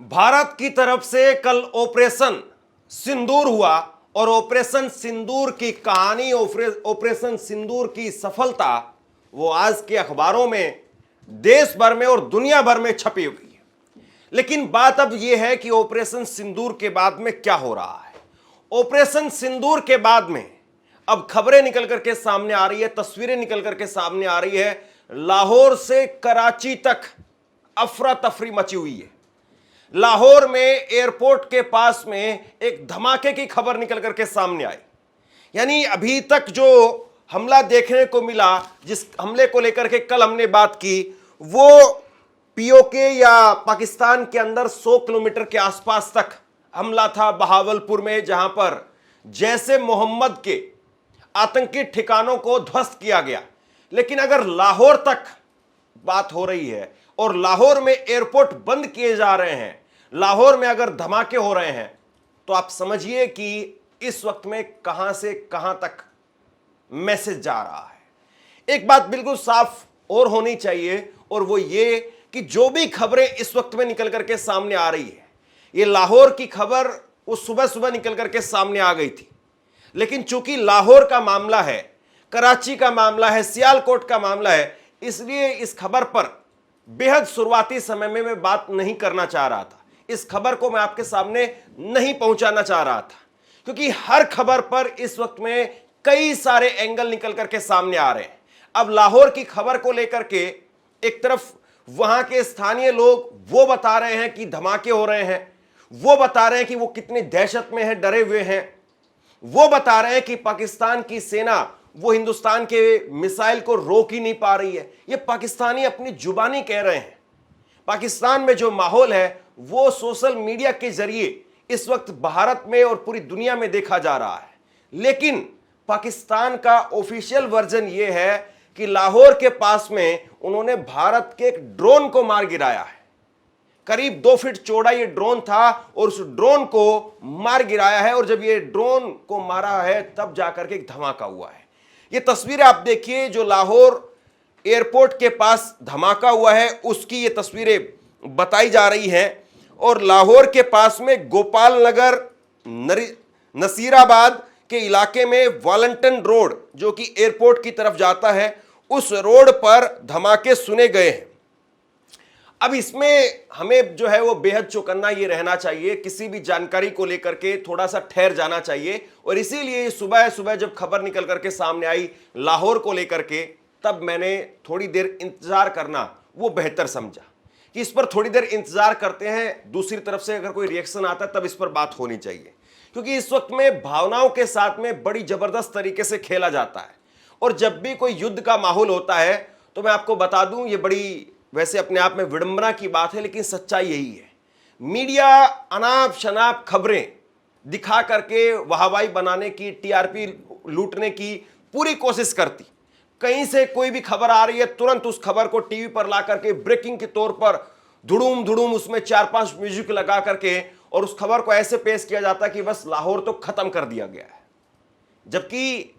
भारत की तरफ से कल ऑपरेशन सिंदूर हुआ और ऑपरेशन सिंदूर की कहानी, ऑपरेशन सिंदूर की सफलता वो आज के अखबारों में देश भर में और दुनिया भर में छपी हुई है। लेकिन बात अब यह है कि ऑपरेशन सिंदूर के बाद में क्या हो रहा है। ऑपरेशन सिंदूर के बाद में अब खबरें निकल करके सामने आ रही है, तस्वीरें निकल करके सामने आ रही है। लाहौर से कराची तक अफरा तफरी मची हुई है। लाहौर में एयरपोर्ट के पास में एक धमाके की खबर निकल करके सामने आई। यानी अभी तक जो हमला देखने को मिला, जिस हमले को लेकर के कल हमने बात की, वो पीओके या पाकिस्तान के अंदर 100 किलोमीटर के आसपास तक हमला था बहावलपुर में, जहां पर जैसे मोहम्मद के आतंकी ठिकानों को ध्वस्त किया गया। लेकिन अगर लाहौर तक बात हो रही है और लाहौर में एयरपोर्ट बंद किए जा रहे हैं, लाहौर में अगर धमाके हो रहे हैं, तो आप समझिए कि इस वक्त में कहां से कहां तक मैसेज जा रहा है। एक बात बिल्कुल साफ और होनी चाहिए, और वो ये कि जो भी खबरें इस वक्त में निकल करके सामने आ रही है, ये लाहौर की खबर वो सुबह सुबह निकल करके सामने आ गई थी। लेकिन चूंकि लाहौर का मामला है, कराची का मामला है, सियालकोट का मामला है, इसलिए इस खबर पर बेहद शुरुआती समय में मैं बात नहीं करना चाह रहा था। इस खबर को मैं आपके सामने नहीं पहुंचाना चाह रहा था, क्योंकि हर खबर पर इस वक्त में कई सारे एंगल निकल करके सामने आ रहे हैं। अब लाहौर की खबर को लेकर के एक तरफ वहां के स्थानीय लोग वो बता रहे हैं कि धमाके हो रहे हैं, वो बता रहे हैं कि वो कितनी दहशत में है, डरे हुए हैं, वो बता रहे हैं कि पाकिस्तान की सेना वो हिंदुस्तान के मिसाइल को रोक ही नहीं पा रही है। ये पाकिस्तानी अपनी जुबानी कह रहे हैं। पाकिस्तान में जो माहौल है वो सोशल मीडिया के जरिए इस वक्त भारत में और पूरी दुनिया में देखा जा रहा है। लेकिन पाकिस्तान का ऑफिशियल वर्जन ये है कि लाहौर के पास में उन्होंने भारत के एक ड्रोन को मार गिराया है। करीब 2 फीट चौड़ा ये ड्रोन था और उस ड्रोन को मार गिराया है, और जब ये ड्रोन को मारा है तब जाकर के एक धमाका हुआ है। ये तस्वीरें आप देखिए, जो लाहौर एयरपोर्ट के पास धमाका हुआ है उसकी ये तस्वीरें बताई जा रही हैं। और लाहौर के पास में गोपाल नगर नसीराबाद के इलाके में वालंटन रोड, जो कि एयरपोर्ट की तरफ जाता है, उस रोड पर धमाके सुने गए हैं। अब इसमें हमें जो है वो बेहद चौकन्ना ये रहना चाहिए, किसी भी जानकारी को लेकर के थोड़ा सा ठहर जाना चाहिए। और इसीलिए सुबह सुबह जब खबर निकल करके सामने आई लाहौर को लेकर के, तब मैंने थोड़ी देर इंतजार करना वो बेहतर समझा कि इस पर थोड़ी देर इंतजार करते हैं, दूसरी तरफ से अगर कोई रिएक्शन आता है तब इस पर बात होनी चाहिए। क्योंकि इस वक्त में भावनाओं के साथ में बड़ी जबरदस्त तरीके से खेला जाता है। और जब भी कोई युद्ध का माहौल होता है, तो मैं आपको बता दूं, ये बड़ी वैसे अपने आप में विडंबना की बात है, लेकिन सच्चाई यही है। मीडिया अनाप शनाप खबरें दिखा करके वाहवाही बनाने की, टीआरपी लूटने की पूरी कोशिश करती। कहीं से कोई भी खबर आ रही है, तुरंत उस खबर को टीवी पर ला करके ब्रेकिंग के तौर पर धुड़ूम धुड़ूम उसमें 4-5 म्यूजिक लगा करके और उस खबर को ऐसे पेश किया जाता है कि बस लाहौर तो खत्म कर दिया गया है। जबकि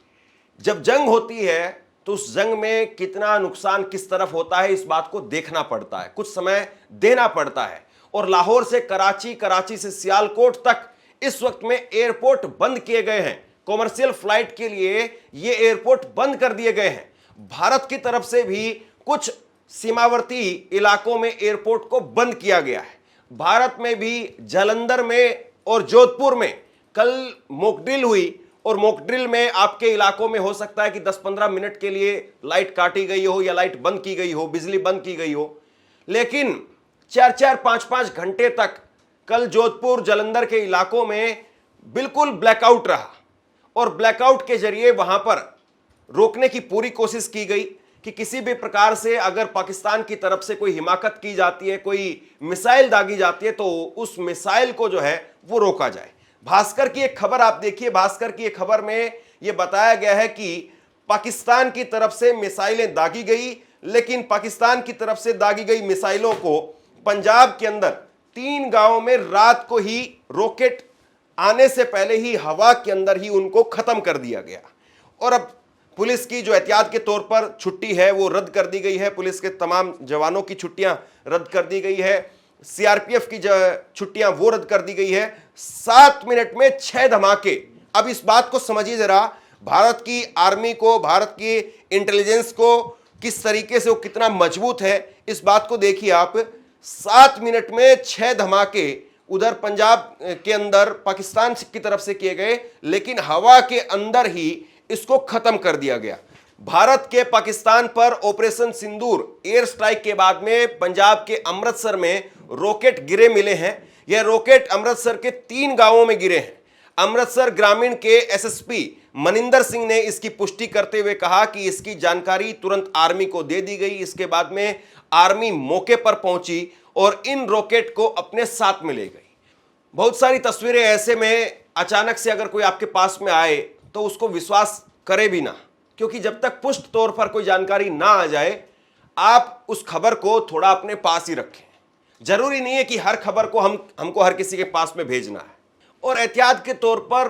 जब जंग होती है तो उस जंग में कितना नुकसान किस तरफ होता है, इस बात को देखना पड़ता है, कुछ समय देना पड़ता है। और लाहौर से कराची, कराची से सियालकोट तक इस वक्त में एयरपोर्ट बंद किए गए हैं। कॉमर्शियल फ्लाइट के लिए ये एयरपोर्ट बंद कर दिए गए हैं। भारत की तरफ से भी कुछ सीमावर्ती इलाकों में एयरपोर्ट को बंद किया गया है। भारत में भी जालंधर में और जोधपुर में कल मॉकड्रिल हुई, और मॉकड्रिल में आपके इलाकों में हो सकता है कि 10-15 मिनट के लिए लाइट काटी गई हो या लाइट बंद की गई हो, बिजली बंद की गई हो। लेकिन 4-4, 5-5 घंटे तक कल जोधपुर जालंधर के इलाकों में बिल्कुल ब्लैकआउट रहा, और ब्लैकआउट के जरिए वहां पर रोकने की पूरी कोशिश की गई कि किसी भी प्रकार से अगर पाकिस्तान की तरफ से कोई हिमाकत की जाती है, कोई मिसाइल दागी जाती है, तो उस मिसाइल को जो है वो रोका जाए। भास्कर की एक खबर आप देखिए, भास्कर की एक खबर में यह बताया गया है कि पाकिस्तान की तरफ से मिसाइलें दागी गई, लेकिन पाकिस्तान की तरफ से दागी गई मिसाइलों को पंजाब के अंदर 3 गांवों में रात को ही रॉकेट आने से पहले ही हवा के अंदर ही उनको खत्म कर दिया गया। और अब पुलिस की जो एहतियात के तौर पर छुट्टी है वो रद्द कर दी गई है, पुलिस के तमाम जवानों की छुट्टियां रद्द कर दी गई है। सीआरपीएफ की छुट्टियां वो रद्द कर दी गई है। 7 मिनट में 6 धमाके। अब इस बात को समझिए जरा, भारत की आर्मी को, भारत की इंटेलिजेंस को किस तरीके से वो कितना मजबूत है, इस बात को देखिए आप। 7 मिनट में 6 धमाके उधर पंजाब के अंदर पाकिस्तान की तरफ से किए गए, लेकिन हवा के अंदर ही इसको खत्म कर दिया गया। भारत के पाकिस्तान पर ऑपरेशन सिंदूर एयर स्ट्राइक के बाद में पंजाब के अमृतसर में रॉकेट गिरे मिले हैं। यह रॉकेट अमृतसर के 3 गांवों में गिरे हैं। अमृतसर ग्रामीण के एसएसपी मनिंदर सिंह ने इसकी पुष्टि करते हुए कहा कि इसकी जानकारी तुरंत आर्मी को दे दी गई। इसके बाद में आर्मी मौके पर पहुंची और इन रॉकेट को अपने साथ में ले गई। बहुत सारी तस्वीरें ऐसे में अचानक से अगर कोई आपके पास में आए तो उसको विश्वास करे भी ना, क्योंकि जब तक पुष्ट तौर पर कोई जानकारी ना आ जाए आप उस खबर को थोड़ा अपने पास ही रखें। जरूरी नहीं है कि हर खबर को हमको हर किसी के पास में भेजना है। और एहतियात के तौर पर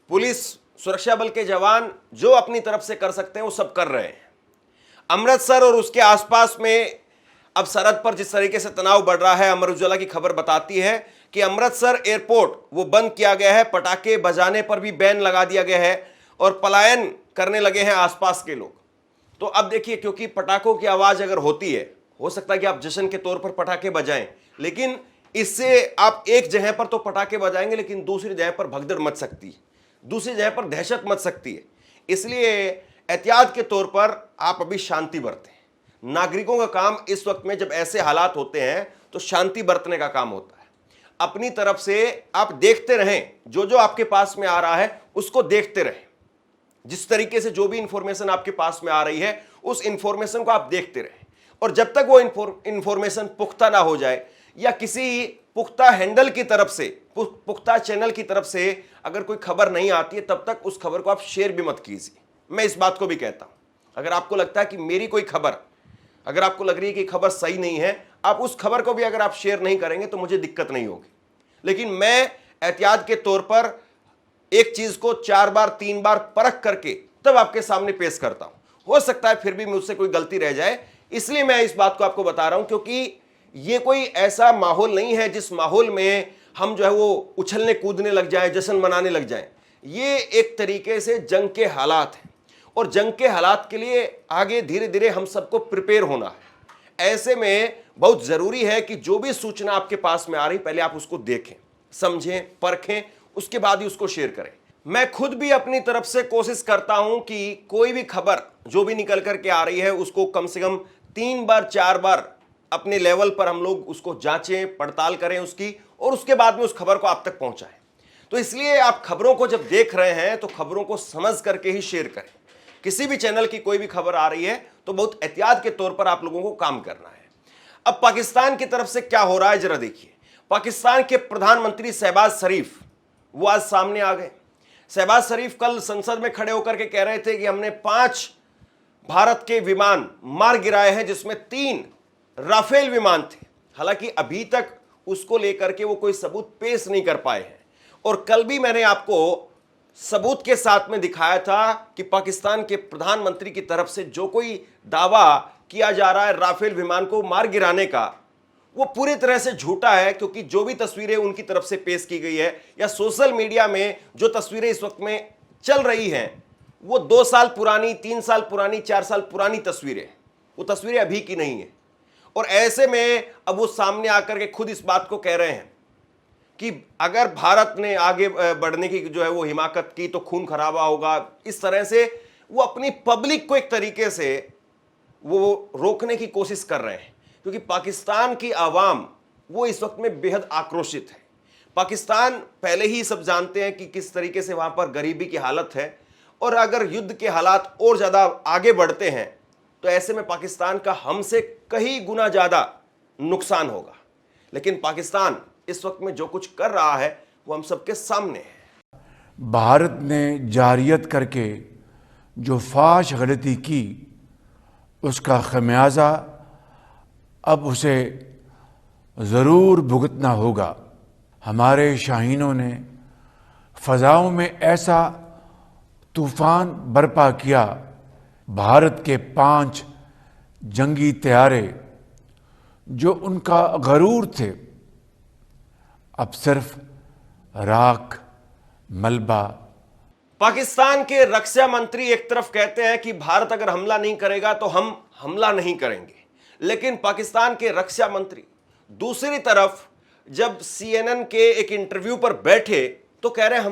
पुलिस, सुरक्षा बल के जवान जो अपनी तरफ से कर सकते हैं वो सब कर रहे हैं। अमृतसर और उसके आसपास में अब सरहद पर जिस तरीके से तनाव बढ़ रहा है, अमर उजाला की खबर बताती है कि अमृतसर एयरपोर्ट वो बंद किया गया है, पटाखे बजाने पर भी बैन लगा दिया गया है और पलायन करने लगे हैं आसपास के लोग। तो अब देखिए, क्योंकि पटाखों की आवाज अगर होती है, हो सकता है कि आप जश्न के तौर पर पटाखे बजाएं, लेकिन इससे आप एक जगह पर तो पटाखे बजाएंगे लेकिन दूसरी जगह पर भगदड़ मच सकती है, दूसरी जगह पर दहशत मच सकती है। इसलिए एहतियात के तौर पर आप अभी शांति बरतें। नागरिकों का काम इस वक्त में जब ऐसे हालात होते हैं तो शांति बरतने का काम होता है। अपनी तरफ से आप देखते रहें, जो जो आपके पास में आ रहा है उसको देखते रहें। जिस तरीके से जो भी इंफॉर्मेशन आपके पास में आ रही है उस इंफॉर्मेशन को आप देखते रहें, और जब तक वो इंफॉर्मेशन पुख्ता ना हो जाए या किसी पुख्ता हैंडल की तरफ से, पुख्ता चैनल की तरफ से अगर कोई खबर नहीं आती है, तब तक उस खबर को आप शेयर भी मत कीजिए। मैं इस बात को भी कहता हूं, अगर आपको लगता है कि मेरी कोई खबर, अगर आपको लग रही है कि खबर सही नहीं है, आप उस खबर को भी अगर आप शेयर नहीं करेंगे तो मुझे दिक्कत नहीं होगी। लेकिन मैं एहतियात के तौर पर एक चीज को 4 बार 3 बार परख करके तब आपके सामने पेश करता हूं। हो सकता है फिर भी मुझसे कोई गलती रह जाए, इसलिए मैं इस बात को आपको बता रहा हूं, क्योंकि ये कोई ऐसा माहौल नहीं है जिस माहौल में हम जो है वो उछलने कूदने लग जाएं, जश्न मनाने लग जाएं। ये एक तरीके से जंग के हालात हैं, और जंग के हालात के लिए आगे धीरे धीरे हम सबको प्रिपेयर होना है। ऐसे में बहुत जरूरी है कि जो भी सूचना आपके पास में आ रही, पहले आप उसको देखें, समझें, परखें, उसके बाद ही उसको शेयर करें। मैं खुद भी अपनी तरफ से कोशिश करता हूं कि कोई भी खबर जो भी निकल करके आ रही है उसको कम से कम 3 बार 4 बार अपने लेवल पर हम लोग उसको जांचें, पड़ताल करें उसकी, और उसके बाद में उस खबर को आप तक पहुंचाएं। तो इसलिए आप खबरों को जब देख रहे हैं तो खबरों को समझ करके ही शेयर करें। किसी भी चैनल की कोई भी खबर आ रही है तो बहुत एहतियात के तौर पर आप लोगों को काम करना है। अब पाकिस्तान की तरफ से क्या हो रहा है जरा देखिए। पाकिस्तान के प्रधानमंत्री शहबाज शरीफ वो आज सामने आ गए। शहबाज शरीफ कल संसद में खड़े होकर के कह रहे थे कि हमने 5 भारत के विमान मार गिराए हैं, जिसमें 3 राफेल विमान थे। हालांकि अभी तक उसको लेकर के वो कोई सबूत पेश नहीं कर पाए हैं, और कल भी मैंने आपको सबूत के साथ में दिखाया था कि पाकिस्तान के प्रधानमंत्री की तरफ से जो कोई दावा किया जा रहा है राफेल विमान को मार गिराने का, वो पूरी तरह से झूठा है। क्योंकि जो भी तस्वीरें उनकी तरफ से पेश की गई है या सोशल मीडिया में जो तस्वीरें इस वक्त में चल रही हैं, वो 2 साल पुरानी, 3 साल पुरानी, 4 साल पुरानी तस्वीरें, वो तस्वीरें अभी की नहीं है। और ऐसे में अब वो सामने आकर के खुद इस बात को कह रहे हैं कि अगर भारत ने आगे बढ़ने की जो है वो हिमाकत की तो खून खराबा होगा। इस तरह से वो अपनी पब्लिक को एक तरीके से वो रोकने की कोशिश कर रहे हैं, क्योंकि पाकिस्तान की आवाम वो इस वक्त में बेहद आक्रोशित है। पाकिस्तान पहले ही सब जानते हैं कि किस तरीके से वहां पर गरीबी की हालत है, और अगर युद्ध के हालात और ज्यादा आगे बढ़ते हैं तो ऐसे में पाकिस्तान का हमसे कई गुना ज्यादा नुकसान होगा। लेकिन पाकिस्तान इस वक्त में जो कुछ कर रहा है वो हम सबके सामने है। भारत ने जारियत करके जो फाश गलती की उसका खमियाजा अब उसे ज़रूर भुगतना होगा। हमारे शाहीनों ने फ़ज़ाओं में ऐसा तूफ़ान बर्पा किया, भारत के 5 जंगी तैयारे जो उनका गरूर थे अब सिर्फ राख, मलबा। पाकिस्तान के रक्षा मंत्री एक तरफ कहते हैं कि भारत अगर हमला नहीं करेगा तो हम हमला नहीं करेंगे, लेकिन पाकिस्तान के रक्षा मंत्री दूसरी तरफ जब CNN के एक इंटरव्यू पर बैठे तो कह रहे हैं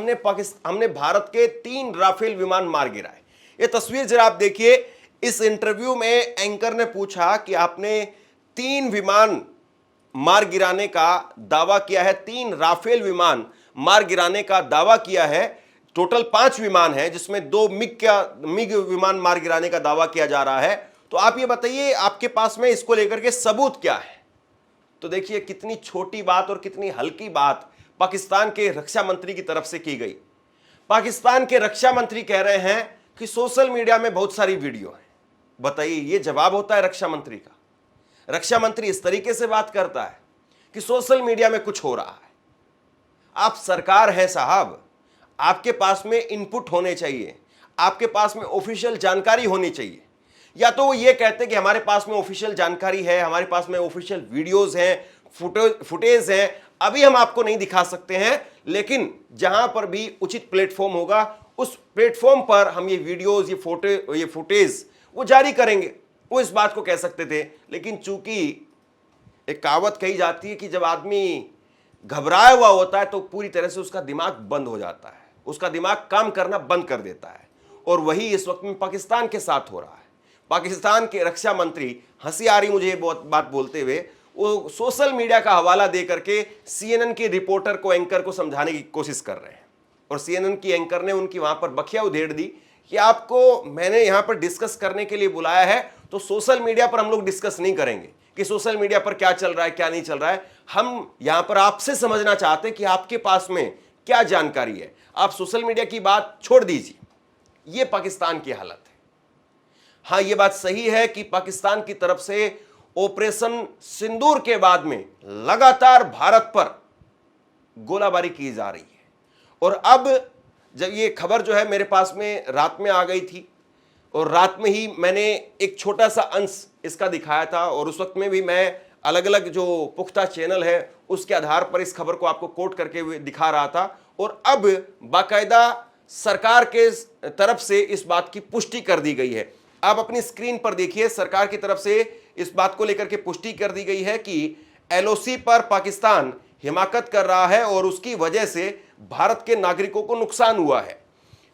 हमने भारत के 3 राफेल विमान मार गिराए। ये तस्वीर जरा आप देखिए। इस इंटरव्यू में एंकर ने पूछा कि आपने 3 विमान मार गिराने का दावा किया है, 3 राफेल विमान मार गिराने का दावा किया है। टोटल 5 विमान हैं जिसमें 2 मिग विमान मार गिराने का दावा किया जा रहा है। तो आप ये बताइए आपके पास में इसको लेकर के सबूत क्या है? तो देखिए कितनी छोटी बात और कितनी हल्की बात पाकिस्तान के रक्षा मंत्री की तरफ से की गई। पाकिस्तान के रक्षा मंत्री कह रहे हैं कि सोशल मीडिया में बहुत सारी वीडियो है। बताइए ये जवाब होता है रक्षा मंत्री का? रक्षा मंत्री इस तरीके से बात करता है कि सोशल मीडिया में कुछ हो रहा है। आप सरकार है साहब, आपके पास में इनपुट होने चाहिए, आपके पास में ऑफिशियल जानकारी होनी चाहिए। या तो वो ये कहते कि हमारे पास में ऑफिशियल जानकारी है, हमारे पास में ऑफिशियल वीडियोस हैं, फुटेज हैं, अभी हम आपको नहीं दिखा सकते हैं, लेकिन जहां पर भी उचित प्लेटफॉर्म होगा उस प्लेटफॉर्म पर हम ये वीडियोस, ये फुटेज वो जारी करेंगे। वो इस बात को कह सकते थे, लेकिन चूंकि एक कहावत कही जाती है कि जब आदमी घबराया हुआ होता है तो पूरी तरह से उसका दिमाग बंद हो जाता है, उसका दिमाग काम करना बंद कर देता है। और वही इस वक्त में पाकिस्तान के साथ हो रहा है। पाकिस्तान के रक्षा मंत्री, हंसी आ रही मुझे ये बात बोलते हुए, वो सोशल मीडिया का हवाला दे करके CNN के रिपोर्टर को, एंकर को समझाने की कोशिश कर रहे हैं। और CNN की एंकर ने उनकी वहां पर बखिया उधेड़ दी कि आपको मैंने यहां पर डिस्कस करने के लिए बुलाया है, तो सोशल मीडिया पर हम लोग डिस्कस नहीं करेंगे कि सोशल मीडिया पर क्या चल रहा है क्या नहीं चल रहा है। हम यहां पर आपसे समझना चाहते हैं कि आपके पास में क्या जानकारी है। आप सोशल मीडिया की बात छोड़ दीजिए। यह पाकिस्तान की हालत है। हां, यह बात सही है कि पाकिस्तान की तरफ से ऑपरेशन सिंदूर के बाद में लगातार भारत पर गोलाबारी की जा रही है। और अब जब ये खबर जो है मेरे पास में रात में आ गई थी, और रात में ही मैंने एक छोटा सा अंश इसका दिखाया था, और उस वक्त में भी मैं अलग अलग जो पुख्ता चैनल है उसके आधार पर इस खबर को आपको कोट करके दिखा रहा था। और अब बाकायदा सरकार के तरफ से इस बात की पुष्टि कर दी गई है। आप अपनी स्क्रीन पर देखिए, सरकार की तरफ से इस बात को लेकर के पुष्टि कर दी गई है कि LOC पर पाकिस्तान हिमाकत कर रहा है और उसकी वजह से भारत के नागरिकों को नुकसान हुआ है।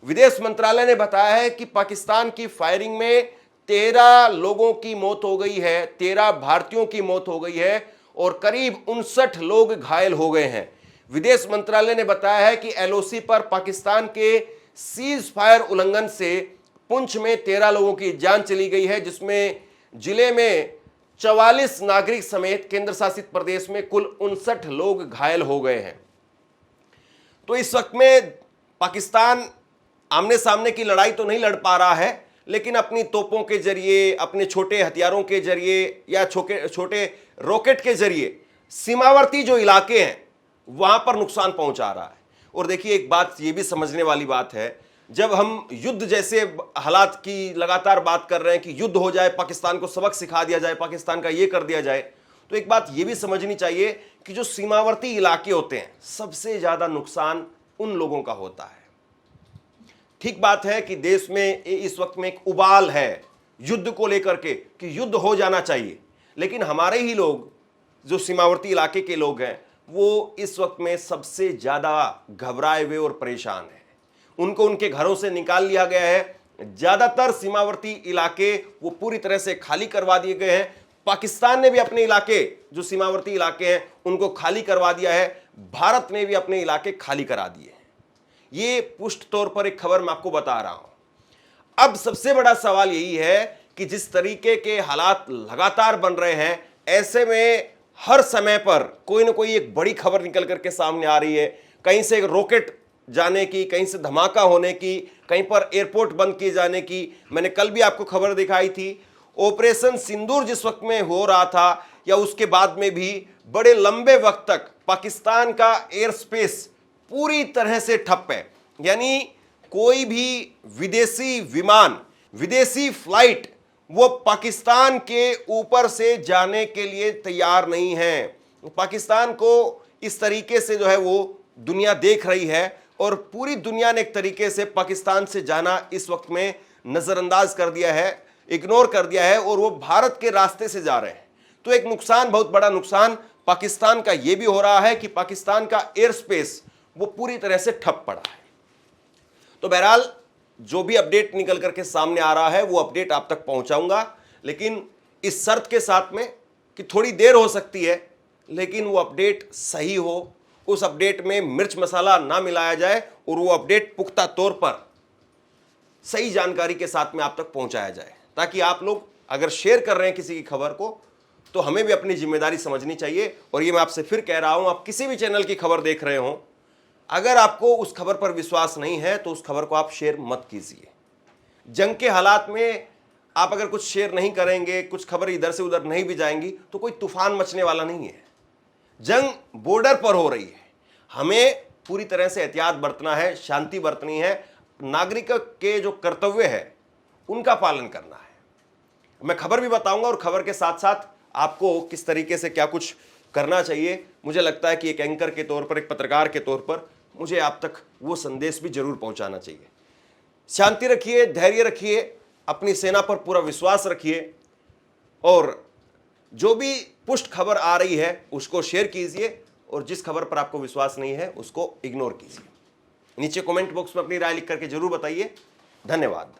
विदेश मंत्रालय ने बताया है कि पाकिस्तान की फायरिंग में 13 लोगों की मौत हो गई है, 13 भारतीयों की मौत हो गई है और करीब 59 लोग घायल हो गए हैं। विदेश मंत्रालय ने बताया है कि LOC पर पाकिस्तान के सीज फायर उल्लंघन से पुंछ में 13 लोगों की जान चली गई है, जिसमें जिले में 44 नागरिक समेत केंद्र शासित प्रदेश में कुल 59 लोग घायल हो गए हैं। तो इस वक्त में पाकिस्तान आमने सामने की लड़ाई तो नहीं लड़ पा रहा है, लेकिन अपनी तोपों के जरिए, अपने छोटे हथियारों के जरिए या छोटे रॉकेट के जरिए सीमावर्ती जो इलाके हैं वहां पर नुकसान पहुंचा रहा है। और देखिए एक बात ये भी समझने वाली बात है, जब हम युद्ध जैसे हालात की लगातार बात कर रहे हैं कि युद्ध हो जाए, पाकिस्तान को सबक सिखा दिया जाए, पाकिस्तान का ये कर दिया जाए, तो एक बात ये भी समझनी चाहिए कि जो सीमावर्ती इलाके होते हैं सबसे ज्यादा नुकसान उन लोगों का होता है। ठीक बात है कि देश में इस वक्त में एक उबाल है युद्ध को लेकर के कि युद्ध हो जाना चाहिए, लेकिन हमारे ही लोग जो सीमावर्ती इलाके के लोग हैं वो इस वक्त में सबसे ज्यादा घबराए हुए और परेशान हैं। उनको उनके घरों से निकाल लिया गया है। ज्यादातर सीमावर्ती इलाके वो पूरी तरह से खाली करवा दिए गए हैं। पाकिस्तान ने भी अपने इलाके, जो सीमावर्ती इलाके हैं, उनको खाली करवा दिया है। भारत ने भी अपने इलाके खाली करा दिए हैं। ये पुष्ट तौर पर एक खबर मैं आपको बता रहा हूं। अब सबसे बड़ा सवाल यही है कि जिस तरीके के हालात लगातार बन रहे हैं, ऐसे में हर समय पर कोई ना कोई एक बड़ी खबर निकल करके सामने आ रही है। कहीं से रॉकेट जाने की, कहीं से धमाका होने की, कहीं पर एयरपोर्ट बंद किए जाने की। मैंने कल भी आपको खबर दिखाई थी, ऑपरेशन सिंदूर जिस वक्त में हो रहा था या उसके बाद में भी बड़े लंबे वक्त तक पाकिस्तान का एयर स्पेस पूरी तरह से ठप है। यानी कोई भी विदेशी विमान, विदेशी फ्लाइट वो पाकिस्तान के ऊपर से जाने के लिए तैयार नहीं है। पाकिस्तान को इस तरीके से जो है वो दुनिया देख रही है और पूरी दुनिया ने एक तरीके से पाकिस्तान से जाना इस वक्त में नजरअंदाज कर दिया है, इग्नोर कर दिया है और वो भारत के रास्ते से जा रहे हैं। तो एक नुकसान, बहुत बड़ा नुकसान पाकिस्तान का यह भी हो रहा है कि पाकिस्तान का एयर स्पेस वो पूरी तरह से ठप पड़ा है। तो बहरहाल जो भी अपडेट निकल करके सामने आ रहा है वो अपडेट आप तक पहुंचाऊंगा, लेकिन इस शर्त के साथ में कि थोड़ी देर हो सकती है, लेकिन वो अपडेट सही हो, उस अपडेट में मिर्च मसाला ना मिलाया जाए और वो अपडेट पुख्ता तौर पर सही जानकारी के साथ में आप तक पहुंचाया जाए, ताकि आप लोग अगर शेयर कर रहे हैं किसी की खबर को तो हमें भी अपनी जिम्मेदारी समझनी चाहिए। और ये मैं आपसे फिर कह रहा हूं, आप किसी भी चैनल की खबर देख रहे हो, अगर आपको उस खबर पर विश्वास नहीं है तो उस खबर को आप शेयर मत कीजिए। जंग के हालात में आप अगर कुछ शेयर नहीं करेंगे, कुछ खबर इधर से उधर नहीं भी जाएंगी तो कोई तूफान मचने वाला नहीं है। जंग बॉर्डर पर हो रही है, हमें पूरी तरह से एहतियात बरतना है, शांति बरतनी है, नागरिक के जो कर्तव्य है उनका पालन करना है। मैं खबर भी बताऊंगा और खबर के साथ साथ आपको किस तरीके से क्या कुछ करना चाहिए। मुझे लगता है कि एक एंकर के तौर पर, एक पत्रकार के तौर पर मुझे आप तक वो संदेश भी जरूर पहुंचाना चाहिए। शांति रखिए, धैर्य रखिए, अपनी सेना पर पूरा विश्वास रखिए और जो भी पुष्ट खबर आ रही है उसको शेयर कीजिए और जिस खबर पर आपको विश्वास नहीं है उसको इग्नोर कीजिए। नीचे कमेंट बॉक्स में अपनी राय लिख करके जरूर बताइए। धन्यवाद।